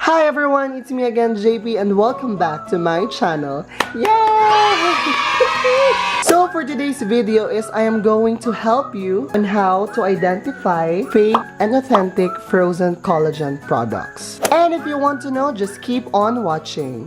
Hi everyone, it's me again, JP, and welcome back to my channel. Yay! So for today's video is I am going to help you on how to identify fake and authentic frozen collagen products. And if you want to know, just keep on watching.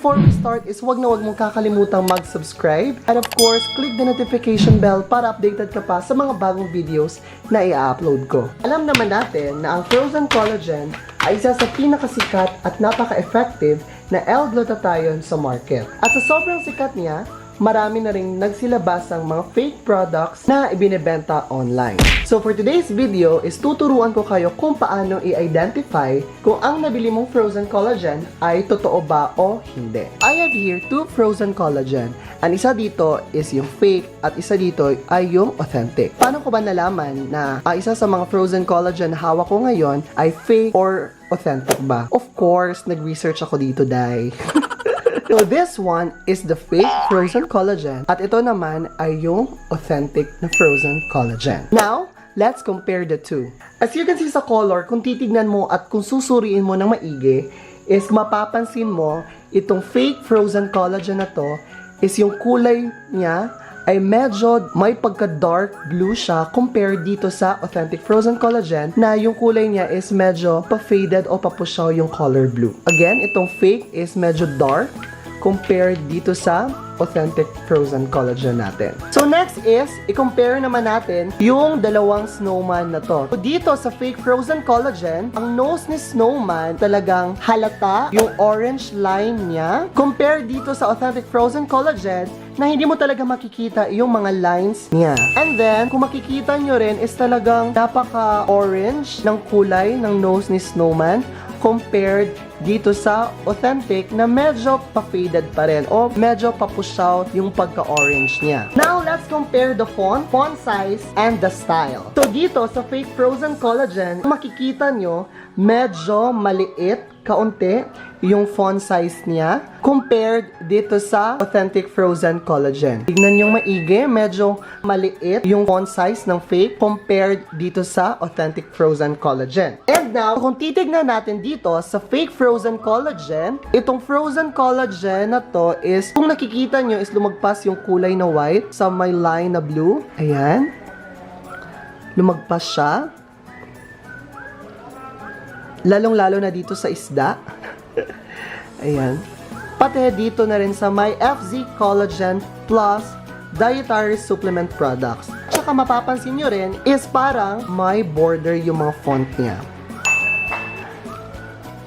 Before we start is wag mong kakalimutang mag-subscribe and of course, click the notification bell para updated ka pa sa mga bagong videos na i-upload ko. Alam naman natin na ang frozen collagen ay isa sa pinakasikat at napaka-effective na L-glutathione sa market. At sa sobrang sikat niya, marami na rin nagsilabasang mga fake products na ibinebenta online. So for today's video is tuturuan ko kayo kung paano i-identify kung ang nabili mong frozen collagen ay totoo ba o hindi. I have here two frozen collagen. Ang isa dito is yung fake at isa dito ay yung authentic. Paano ko ba nalaman na isa sa mga frozen collagen na hawak ko ngayon ay fake or authentic ba? Of course, nag-research ako dito, dai. So this one is the fake frozen collagen at ito naman ay yung authentic na frozen collagen. Now, let's compare the two. As you can see sa color, kung titignan mo at kung susuriin mo ng maigi, is mapapansin mo itong fake frozen collagen na to is yung kulay niya ay medyo may pagka-dark blue siya compared dito sa authentic frozen collagen na yung kulay niya is medyo pa-faded o papusyaw yung color blue. Again, itong fake is medyo dark compared dito sa authentic frozen collagen natin. So next is, i-compare naman natin yung dalawang snowman na to. So dito sa fake frozen collagen, ang nose ni snowman talagang halata yung orange line niya compared dito sa authentic frozen collagen na hindi mo talaga makikita yung mga lines niya. And then, kung makikita nyo rin is talagang napaka-orange ng kulay ng nose ni snowman compared dito sa authentic na medyo pa-faded pa rin o medyo papusyaw yung pagka-orange niya. Now, let's compare the font size, and the style. So, dito sa fake frozen collagen, makikita nyo medyo maliit kaunti yung font size niya compared dito sa authentic frozen collagen. Tignan nyo maigi, medyo maliit yung font size ng fake compared dito sa authentic frozen collagen. And now, kung titignan natin dito sa fake frozen collagen, itong frozen collagen na to is, kung nakikita nyo is lumagpas yung kulay na white sa may line na blue. Ayan. Lumagpas siya. Lalong-lalo na dito sa isda. Ayan. Pati dito na rin sa may FZ Collagen Plus Dietary Supplement Products. Tsaka mapapansin nyo rin is parang may border yung mga font niya.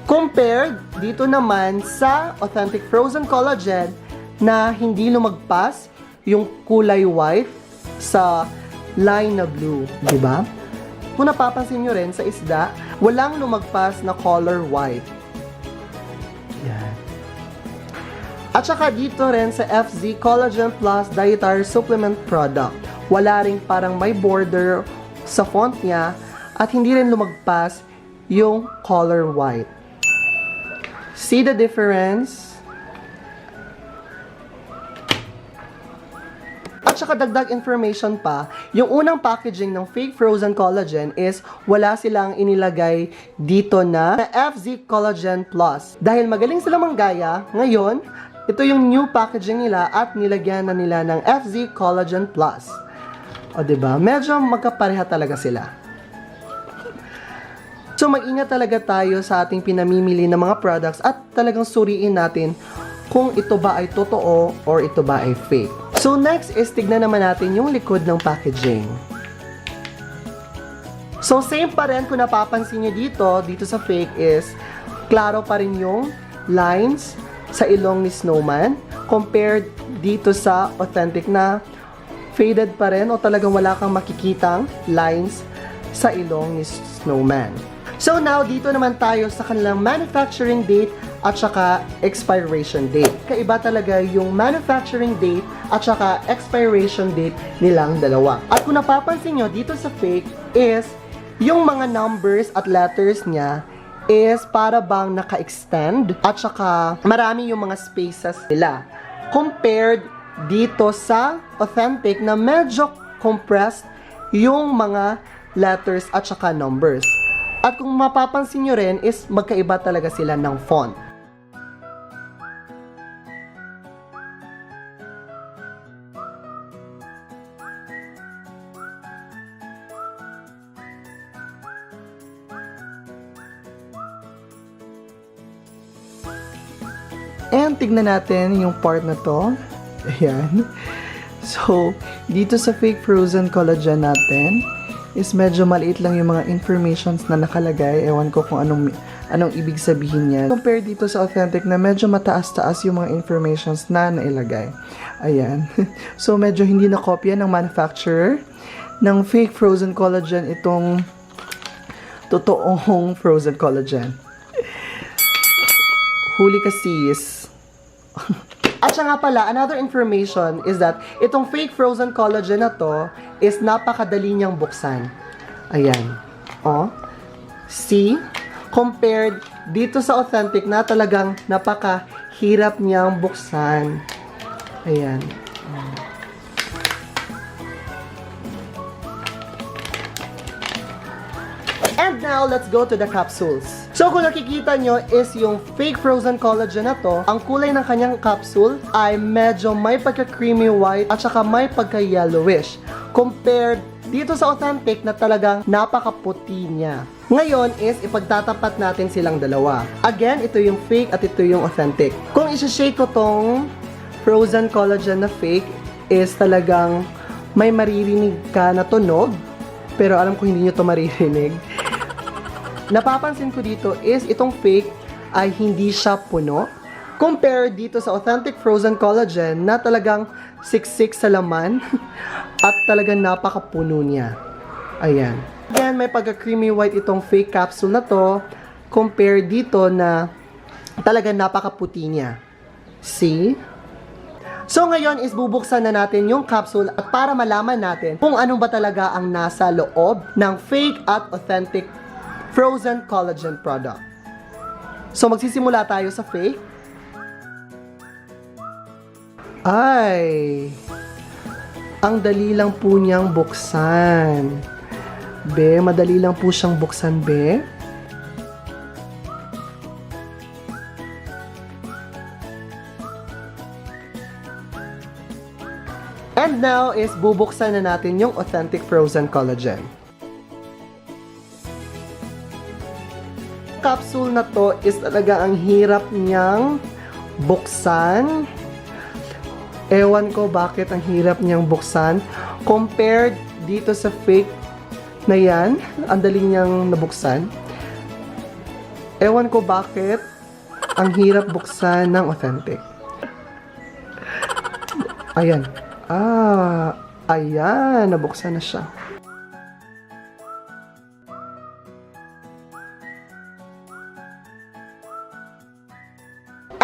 Compared dito naman sa authentic frozen collagen na hindi lumagpas yung kulay white sa line na blue. Diba? Kung napapansin nyo rin sa isda, walang lumagpas na color white. Yan. At saka dito rin sa FZ Collagen Plus Dietary Supplement Product, wala rin parang may border sa font niya at hindi rin lumagpas yung color white. See the difference? At saka dagdag information pa, yung unang packaging ng fake frozen collagen is wala silang inilagay dito na FZ Collagen Plus. Dahil magaling sila manggaya, ngayon, ito yung new packaging nila at nilagyan na nila ng FZ Collagen Plus. O diba? Medyo magkapareha talaga sila. So mag-ingat talaga tayo sa ating pinamimili ng mga products at talagang suriin natin kung ito ba ay totoo or ito ba ay fake. So next is tignan naman natin yung likod ng packaging. So same pa rin kung napapansin nyo dito sa fake is klaro pa rin yung lines sa ilong ni snowman compared dito sa authentic na faded pa rin o talagang wala kang makikitang lines sa ilong ni snowman. So now, dito naman tayo sa kanilang manufacturing date at saka expiration date. Kaiba talaga yung manufacturing date at saka expiration date nilang dalawa. At kung napapansin nyo, dito sa fake is yung mga numbers at letters niya is para bang naka-extend at saka marami yung mga spaces nila. Compared dito sa authentic na medyo compressed yung mga letters at saka numbers. At kung mapapansin nyo rin is magkaiba talaga sila ng font. And tignan natin yung part na to. Ayan. So, dito sa fake Frozen Collagen natin, is medyo maliit lang yung mga informations na nakalagay. Ewan ko kung anong ibig sabihin niya. Compare dito sa authentic na medyo mataas-taas yung mga informations na nailagay. Ayan. So, medyo hindi na kopya ng manufacturer ng fake Frozen Collagen itong totoong Frozen Collagen. Huli ka sis. At siya nga pala, another information is that itong fake Frozen Collagen na to is napakadali niyang buksan. Ayan. Oh. See? Compared dito sa authentic na talagang napakahirap niyang buksan. Ayan. And now, let's go to the capsules. So, kung nakikita nyo is yung fake Frozen Collagen na to, ang kulay ng kanyang capsule ay medyo may pagka-creamy white at saka may pagka-yellowish. Compared dito sa authentic na talagang napakaputi niya. Ngayon is ipagtatapat natin silang dalawa. Again, ito yung fake at ito yung authentic. Kung isa-shake ko tong Frozen Collagen na fake is talagang may maririnig ka na tunog. Pero alam ko hindi nyo to maririnig. Napapansin ko dito is itong fake ay hindi siya puno. Compare dito sa authentic Frozen Collagen na talagang siksik sa laman at talagang napakapuno niya. Ayan. Again, may pagka-creamy white itong fake capsule na to. Compare dito na talagang napakaputi niya. See? So ngayon is bubuksan na natin yung capsule at para malaman natin kung ano ba talaga ang nasa loob ng fake at authentic Frozen Collagen product. So magsisimula tayo sa fake. Ay, ang dali lang po niyang buksan. Be, madali lang po siyang buksan, be. And now is bubuksan na natin yung authentic Frozen Collagen. Capsule na to is talaga ang hirap niyang buksan. Ewan ko bakit ang hirap niyang buksan. Compared dito sa fake na yan, ang dali niyang nabuksan. Ewan ko bakit ang hirap buksan ng authentic. Ayan. Ayan, nabuksan na siya.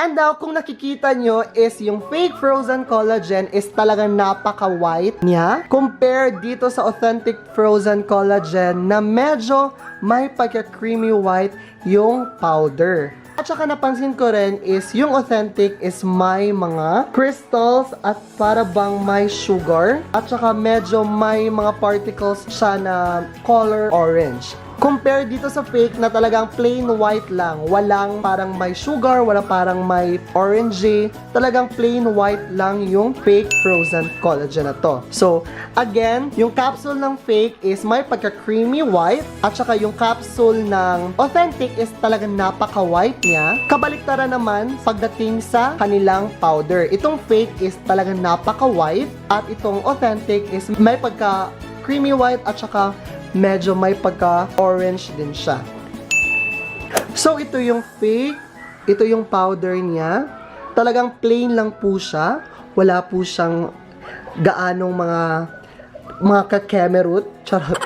And now, kung nakikita nyo is yung fake Frozen Collagen is talagang napaka-white niya compared dito sa authentic Frozen Collagen na medyo may pagka-creamy white yung powder. At saka napansin ko rin is yung authentic is may mga crystals at para bang may sugar at saka medyo may mga particles siya na color orange. Compare dito sa fake na talagang plain white lang. Walang parang may sugar, wala parang may orangey. Talagang plain white lang yung fake Frozen Collagen na to. So, again, yung capsule ng fake is may pagka-creamy white. At saka yung capsule ng authentic is talagang napaka-white niya. Kabaliktaran naman pagdating sa kanilang powder. Itong fake is talagang napaka-white. At itong authentic is may pagka-creamy white at saka medyo may pagka-orange din siya. So, ito yung fake. Ito yung powder niya. Talagang plain lang po siya. Wala po siyang gaanong mga kakemerut. Charot.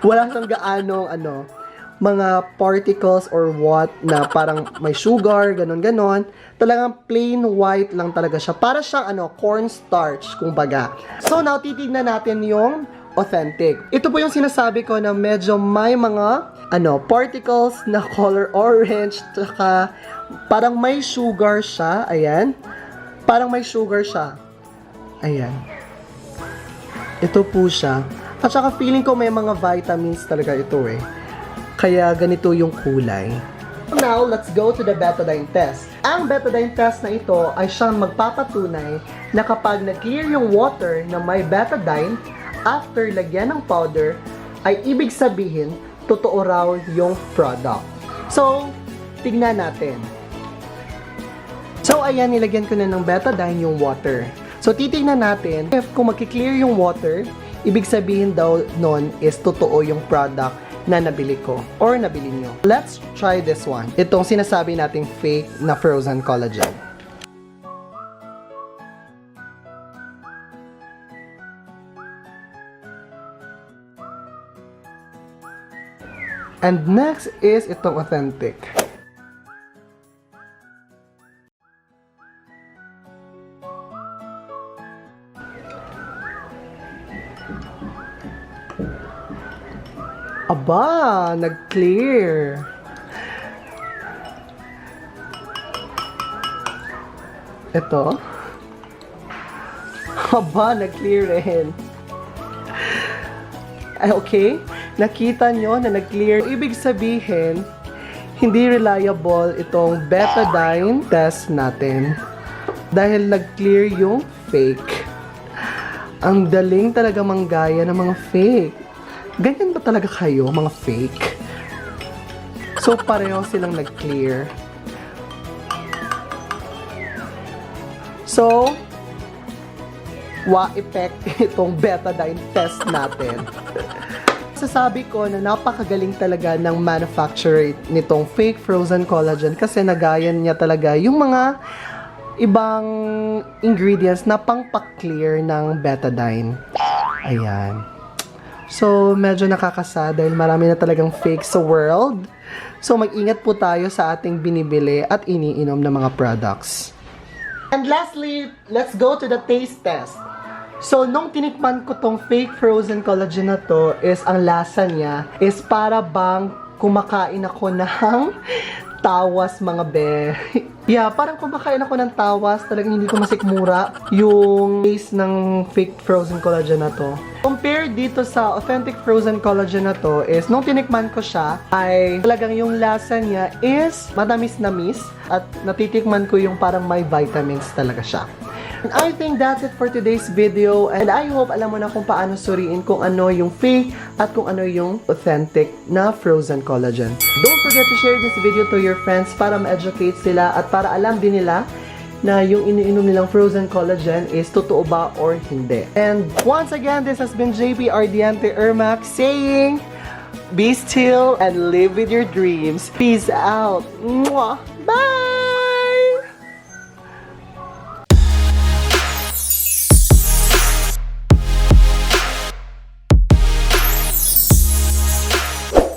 Wala siyang gaanong mga particles or what na parang may sugar, ganon-ganon. Talagang plain white lang talaga siya. Para siyang cornstarch, kumbaga. So, now, titignan natin yung authentic. Ito po yung sinasabi ko na medyo may mga particles na color orange, tsaka parang may sugar siya. Ayan. Parang may sugar siya. Ayan. Ito po siya. At saka feeling ko may mga vitamins talaga ito eh. Kaya ganito yung kulay. Now, let's go to the Betadine test. Ang Betadine test na ito ay siyang magpapatunay na kapag na-clear yung water na may Betadine after lagyan ng powder, ay ibig sabihin, totoo raw yung product. So, tignan natin. So, ayan, nilagyan ko na ng Betadine yung water. So, titignan natin if kung mag-clear yung water, ibig sabihin daw nun is totoo yung product na nabili ko or nabili nyo. Let's try this one. Itong sinasabi nating fake na Frozen Collagen. And next is itong authentic. Aba, nag-clear. Ito. Aba, nag-clear rin. Ay, okay. Nakita nyo na nag-clear. Ibig sabihin, hindi reliable itong Betadine test natin. Dahil nag-clear yung fake. Ang daling talaga manggaya ng mga fake. Ganyan ba talaga kayo, mga fake? So, pareho silang nag-clear. So, wa-effect itong Betadine test natin. Sasabi ko na napakagaling talaga ng manufacturer nitong fake Frozen Collagen kasi nagayan niya talaga yung mga ibang ingredients na pang-pa-clear ng Betadine. Ayan. So, medyo nakakasa dahil marami na talagang fake sa world. So, mag-ingat po tayo sa ating binibili at iniinom na mga products. And lastly, let's go to the taste test. So, nung tinikman ko tong fake Frozen Collagen na to, is ang lasa niya is para bang kumakain ako ng tawas, mga be. Yeah, parang kumakain ako ng tawas. Talagang hindi ko masikmura yung taste ng fake Frozen Collagen na to. Compared dito sa authentic Frozen Collagen na to is, nung tinikman ko siya, ay talagang yung lasa niya is matamis-namis at natitikman ko yung parang may vitamins talaga siya. And I think that's it for today's video, and I hope alam mo na kung paano suriin kung ano yung fake at kung ano yung authentic na Frozen Collagen. Don't forget to share this video to your friends para ma-educate sila at para alam din nila na yung iniinom nilang Frozen Collagen is totoo ba or hindi. And once again, this has been JP Ardiente Ermac saying, be still and live with your dreams. Peace out. Mwah. Bye!